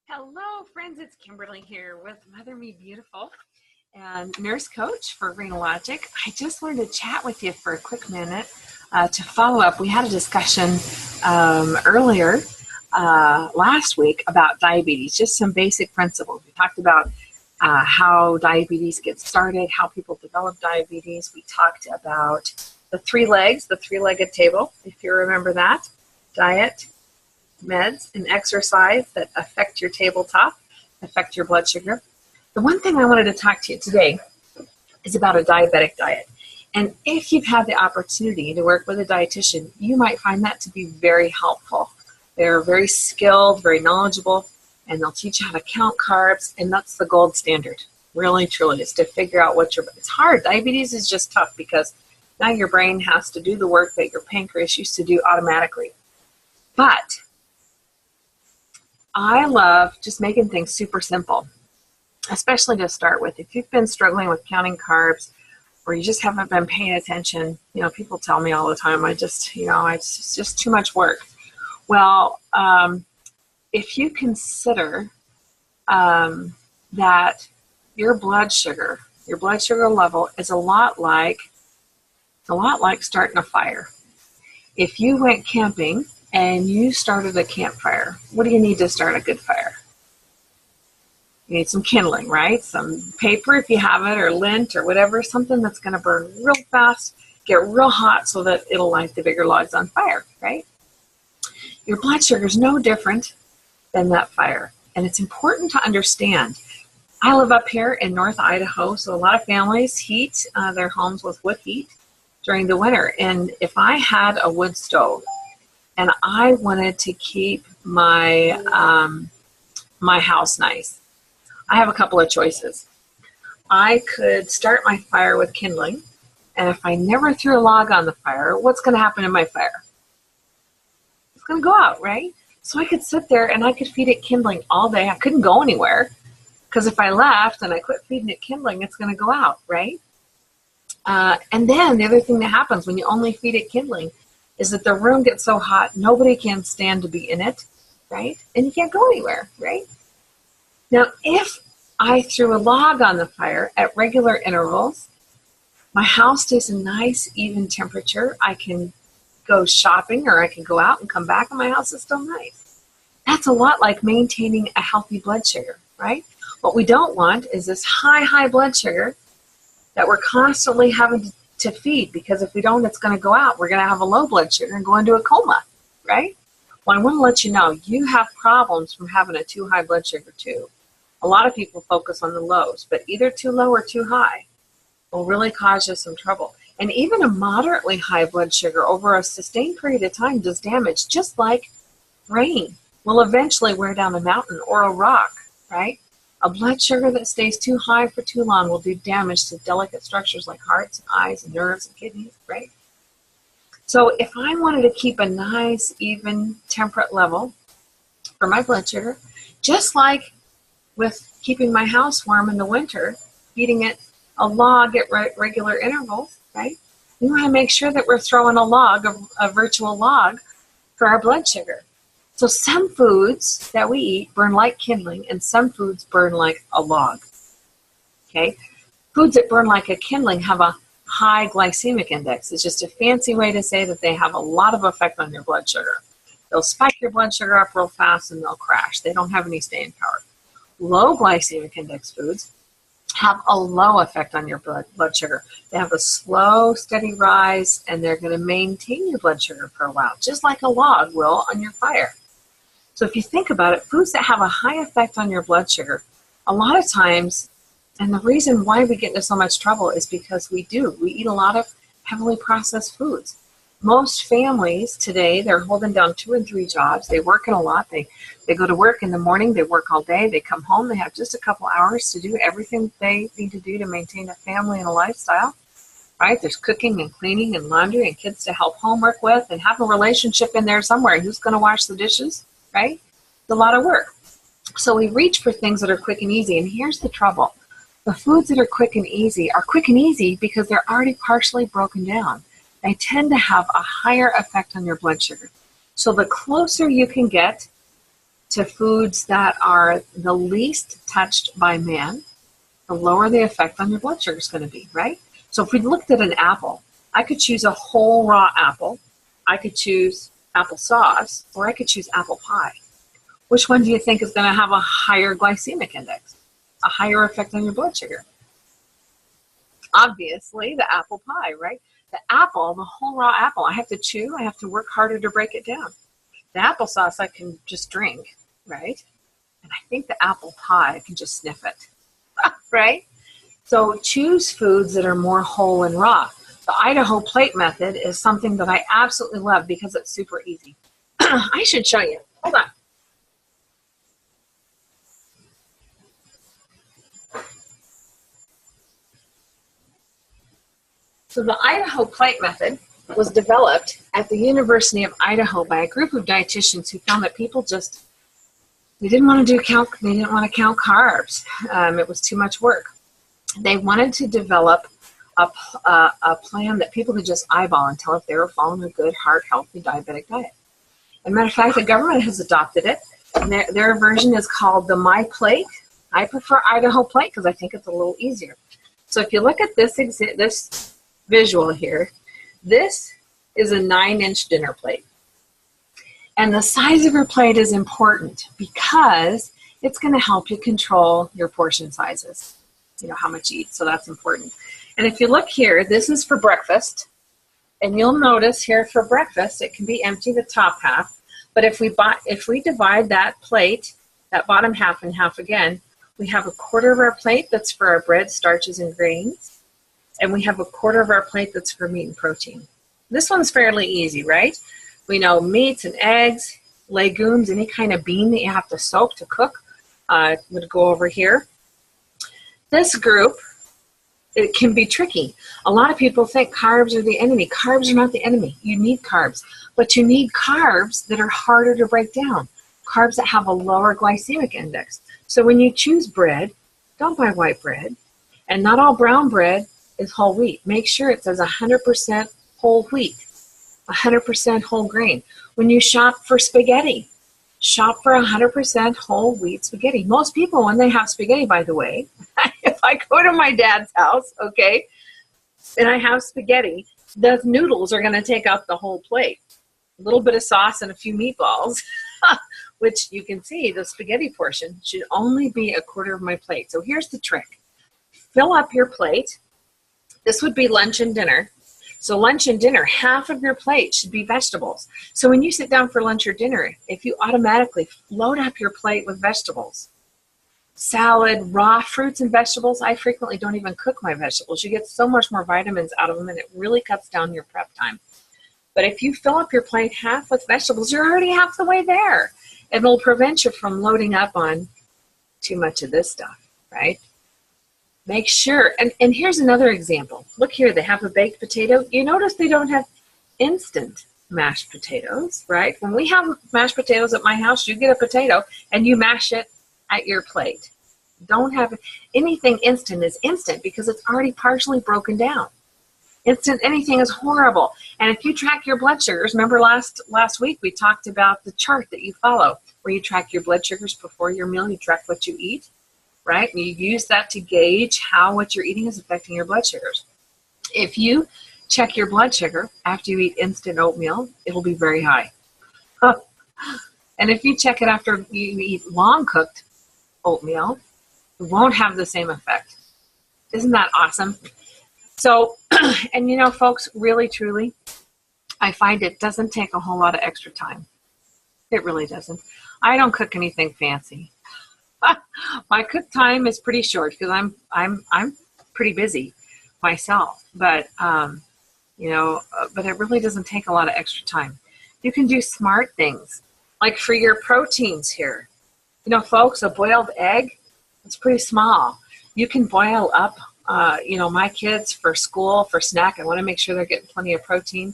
Hello, friends. It's Kimberly here with Mother Me Beautiful and nurse coach for Rhenologic. I just wanted to chat with you for a quick minute to follow up. We had a discussion earlier last week about diabetes, just some basic principles. We talked about how diabetes gets started, how people develop diabetes. We talked about the three legs, the three-legged table, if you remember that. Diet, meds, and exercise that affect your tabletop, affect your blood sugar. The one thing I wanted to talk to you today is about a diabetic diet. And if you've had the opportunity to work with a dietitian, you might find that to be very helpful. They're very skilled, very knowledgeable, and they'll teach you how to count carbs, and that's the gold standard. Really, truly, is to figure out it's hard. Diabetes is just tough because now your brain has to do the work that your pancreas used to do automatically. But I love just making things super simple, especially to start with. If you've been struggling with counting carbs or you just haven't been paying attention, people tell me all the time, it's just too much work. Well, if you consider that your blood sugar level is a lot like starting a fire. If you went camping and you started a campfire, what do you need to start a good fire? You need some kindling, right? Some paper if you have it, or lint, or whatever, something that's going to burn real fast, get real hot so that it'll light the bigger logs on fire, right? Your blood sugar is no different than that fire. And it's important to understand. I live up here in North Idaho, so a lot of families heat their homes with wood heat during the winter. And if I had a wood stove, and I wanted to keep my my house nice, I have a couple of choices. I could start my fire with kindling, and if I never threw a log on the fire, what's going to happen to my fire? It's going to go out, right? So I could sit there and I could feed it kindling all day. I couldn't go anywhere because if I left and I quit feeding it kindling, it's going to go out, right? And then the other thing that happens when you only feed it kindling is that the room gets so hot, nobody can stand to be in it, right? And you can't go anywhere, right? Now, if I threw a log on the fire at regular intervals, my house stays a nice, even temperature. I can go shopping or I can go out and come back and my house is still nice. That's a lot like maintaining a healthy blood sugar, right? What we don't want is this high blood sugar that we're constantly having to feed, because if we don't, it's going to go out. We're going to have a low blood sugar and go into a coma, right? Well, I want to let you know, you have problems from having a too high blood sugar too. A lot of people focus on the lows, but either too low or too high will really cause you some trouble. And even a moderately high blood sugar over a sustained period of time does damage, just like rain will eventually wear down a mountain or a rock, right? A blood sugar that stays too high for too long will do damage to delicate structures like hearts, and eyes, and nerves, and kidneys, right? So if I wanted to keep a nice, even, temperate level for my blood sugar, just like with keeping my house warm in the winter, feeding it a log at regular intervals, right? We want to make sure that we're throwing a virtual log for our blood sugar. So some foods that we eat burn like kindling, and some foods burn like a log, okay? Foods that burn like a kindling have a high glycemic index. It's just a fancy way to say that they have a lot of effect on your blood sugar. They'll spike your blood sugar up real fast and they'll crash. They don't have any staying power. Low glycemic index foods have a low effect on your blood sugar. They have a slow, steady rise, and they're going to maintain your blood sugar for a while, just like a log will on your fire. So if you think about it, foods that have a high effect on your blood sugar, a lot of times, and the reason why we get into so much trouble is because we eat a lot of heavily processed foods. Most families today, they're holding down 2 and 3 jobs. They work in a lot. They go to work in the morning. They work all day. They come home. They have just a couple hours to do everything they need to do to maintain a family and a lifestyle, right? There's cooking and cleaning and laundry and kids to help homework with and have a relationship in there somewhere. Who's going to wash the dishes, right? It's a lot of work. So we reach for things that are quick and easy. And here's the trouble. The foods that are quick and easy because they're already partially broken down. They tend to have a higher effect on your blood sugar. So the closer you can get to foods that are the least touched by man, the lower the effect on your blood sugar is going to be, right? So if we looked at an apple, I could choose a whole raw apple, I could choose applesauce, or I could choose apple pie. Which one do you think is going to have a higher glycemic index, a higher effect on your blood sugar? Obviously, the apple pie, right? The apple, the whole raw apple, I have to chew, I have to work harder to break it down. The applesauce I can just drink, right? And I think the apple pie, I can just sniff it, right? So choose foods that are more whole and raw. The Idaho plate method is something that I absolutely love because it's super easy. I should show you. Hold on. So the Idaho plate method was developed at the University of Idaho by a group of dietitians who found that people just, they didn't want to count carbs. It was too much work. They wanted to develop a plan that people could just eyeball and tell if they were following a good, heart, healthy, diabetic diet. As a matter of fact, the government has adopted it. And their version is called the My Plate. I prefer Idaho plate because I think it's a little easier. So if you look at this visual here, this is a 9-inch dinner plate. And the size of your plate is important because it's going to help you control your portion sizes, you know, how much you eat. So that's important. And if you look here, this is for breakfast. And you'll notice here for breakfast, it can be empty, the top half. But if we divide that plate, that bottom half in half again, we have a quarter of our plate that's for our bread, starches, and grains. And we have a quarter of our plate that's for meat and protein. This one's fairly easy, right? We know meats and eggs, legumes, any kind of bean that you have to soak to cook would go over here. This group, it can be tricky. A lot of people think carbs are the enemy. Carbs are not the enemy. You need carbs. But you need carbs that are harder to break down. Carbs that have a lower glycemic index. So when you choose bread, don't buy white bread. And not all brown bread is whole wheat. Make sure it says 100% whole wheat, 100% whole grain. When you shop for spaghetti, shop for 100% whole wheat spaghetti. Most people, when they have spaghetti, by the way, if I go to my dad's house, okay, and I have spaghetti, the noodles are going to take up the whole plate. A little bit of sauce and a few meatballs, which you can see the spaghetti portion should only be a quarter of my plate. So here's the trick. Fill up your plate. This would be lunch and dinner. So lunch and dinner, half of your plate should be vegetables. So when you sit down for lunch or dinner, if you automatically load up your plate with vegetables, salad, raw fruits and vegetables, I frequently don't even cook my vegetables. You get so much more vitamins out of them, and it really cuts down your prep time. But if you fill up your plate half with vegetables, you're already half the way there. It'll prevent you from loading up on too much of this stuff, right? Make sure, and here's another example. Look here, they have a baked potato. You notice they don't have instant mashed potatoes, right? When we have mashed potatoes at my house, you get a potato and you mash it at your plate. Don't have anything instant is instant because it's already partially broken down. Instant anything is horrible. And if you track your blood sugars, remember last week we talked about the chart that you follow where you track your blood sugars before your meal, you track what you eat, right? And you use that to gauge how what you're eating is affecting your blood sugars. If you check your blood sugar after you eat instant oatmeal, it'll be very high. And if you check it after you eat long cooked oatmeal, it won't have the same effect. Isn't that awesome? So, and you know, folks, really, truly, I find it doesn't take a whole lot of extra time. It really doesn't. I don't cook anything fancy. My cook time is pretty short because I'm pretty busy myself. But you know, but it really doesn't take a lot of extra time. You can do smart things like for your proteins here. You know, folks, a boiled egg, it's pretty small. You can boil up. You know, my kids for school, for snack, I want to make sure they're getting plenty of protein.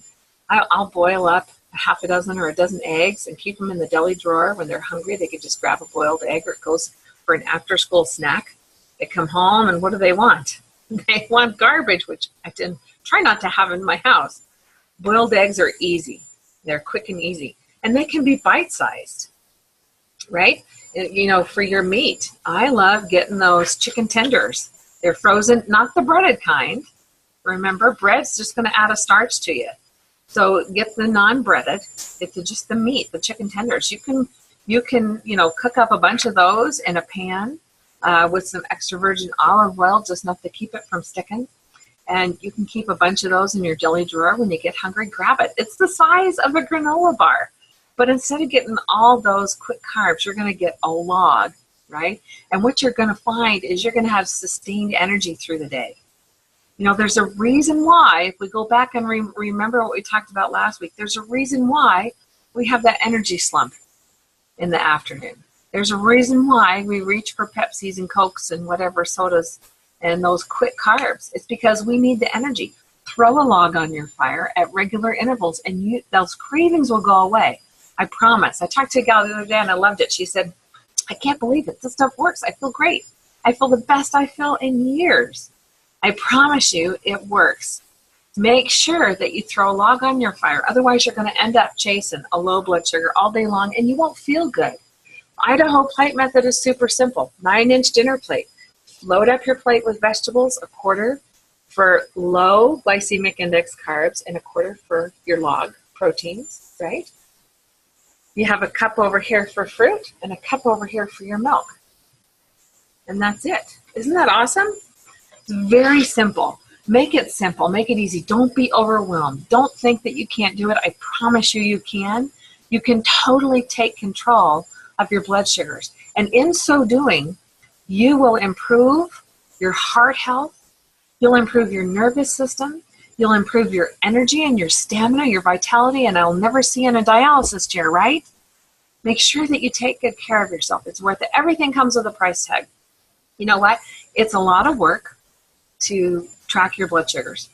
I'll boil up a half a dozen or a dozen eggs and keep them in the deli drawer. When they're hungry, they can just grab a boiled egg, or it goes for an after-school snack. They come home, and what do they want? They want garbage, which I try not to have in my house. Boiled eggs are easy. They're quick and easy. And they can be bite-sized. right? You know, for your meat, I love getting those chicken tenders. They're frozen, not the breaded kind. Remember, bread's just going to add a starch to you. So get the non-breaded, get just the meat, the chicken tenders. You can, you know, cook up a bunch of those in a pan with some extra virgin olive oil, just enough to keep it from sticking. And you can keep a bunch of those in your deli drawer. When you get hungry, grab it. It's the size of a granola bar. But instead of getting all those quick carbs, you're going to get a log, right? And what you're going to find is you're going to have sustained energy through the day. You know, there's a reason why, if we go back and remember what we talked about last week, there's a reason why we have that energy slump in the afternoon. There's a reason why we reach for Pepsis and Cokes and whatever sodas and those quick carbs. It's because we need the energy. Throw a log on your fire at regular intervals and those cravings will go away. I promise. I talked to a gal the other day and I loved it. She said, I can't believe it. This stuff works. I feel great. I feel the best I feel in years. I promise you it works. Make sure that you throw a log on your fire. Otherwise, you're going to end up chasing a low blood sugar all day long and you won't feel good. Idaho plate method is super simple. 9-inch dinner plate. Load up your plate with vegetables, a quarter for low glycemic index carbs and a quarter for your log proteins, right? You have a cup over here for fruit and a cup over here for your milk. And that's it. Isn't that awesome? It's very simple. Make it simple. Make it easy. Don't be overwhelmed. Don't think that you can't do it. I promise you, you can. You can totally take control of your blood sugars. And in so doing, you will improve your heart health. You'll improve your nervous system. You'll improve your energy and your stamina, your vitality, and I'll never see you in a dialysis chair, right? Make sure that you take good care of yourself. It's worth it. Everything comes with a price tag. You know what? It's a lot of work to track your blood sugars.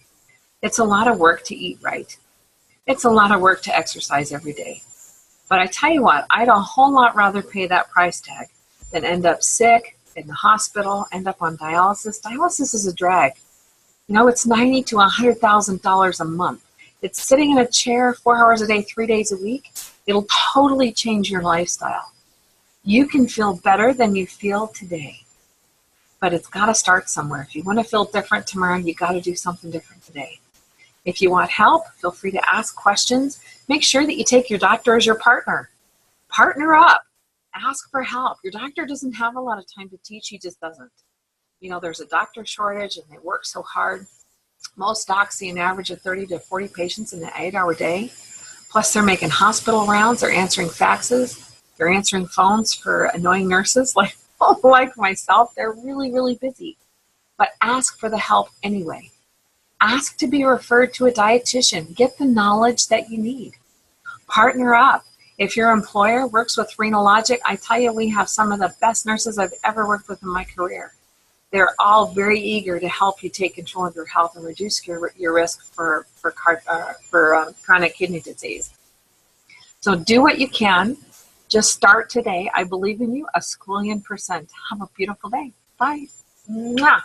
It's a lot of work to eat right. It's a lot of work to exercise every day. But I tell you what, I'd a whole lot rather pay that price tag than end up sick, in the hospital, end up on dialysis. Dialysis is a drag. You know, it's $90,000 to $100,000 a month. It's sitting in a chair 4 hours a day, 3 days a week. It'll totally change your lifestyle. You can feel better than you feel today. But it's got to start somewhere. If you want to feel different tomorrow, you got to do something different today. If you want help, feel free to ask questions. Make sure that you take your doctor as your partner. Partner up. Ask for help. Your doctor doesn't have a lot of time to teach. He just doesn't. You know, there's a doctor shortage and they work so hard. Most docs see an average of 30 to 40 patients in an 8-hour day. Plus they're making hospital rounds. They're answering faxes. They're answering phones for annoying nurses like myself. They're really, really busy. But ask for the help anyway. Ask to be referred to a dietitian. Get the knowledge that you need. Partner up. If your employer works with Renologic, I tell you, we have some of the best nurses I've ever worked with in my career. They're all very eager to help you take control of your health and reduce your risk for chronic kidney disease. So do what you can. Just start today. I believe in you, a squillion %. Have a beautiful day. Bye. Mwah.